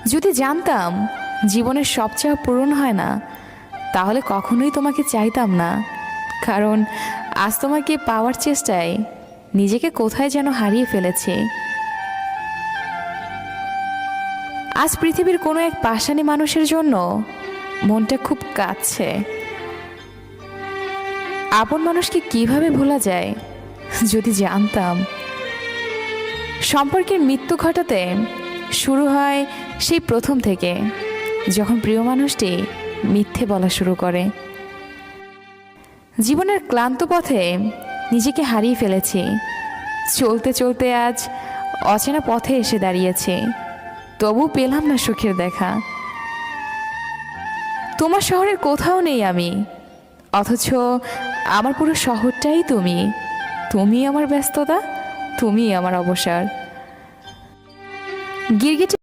যদি জানতাম জীবনের সব চাওয়া পূরণ হয় না, তাহলে কখনোই তোমাকে চাইতাম না। কারণ আজ তোমাকে পাওয়ার চেষ্টায় নিজেকে কোথায় যেন হারিয়ে ফেলেছি। আজ পৃথিবীর কোনো এক পাষাণী মানুষের জন্য মনটা খুব কাঁদছে। আপন মানুষকে কিভাবে ভোলা যায়? যদি জানতাম। সম্পর্কের মৃত্যু ঘটাতে শুরু হয় সেই প্রথম থেকে, যখন প্রিয় মানুষটি মিথ্যে বলা শুরু করে। জীবনের ক্লান্ত পথে নিজেকে হারিয়ে ফেলেছি। চলতে চলতে আজ অচেনা পথে এসে দাঁড়িয়েছি, তবু পেলাম না সুখের দেখা। তোমার শহরের কোথাও নেই আমি, অথচ আমার পুরো শহরটাই তুমি। তুমি আমার ব্যস্ততা, তুমি আমার অবসর। গিরগিটি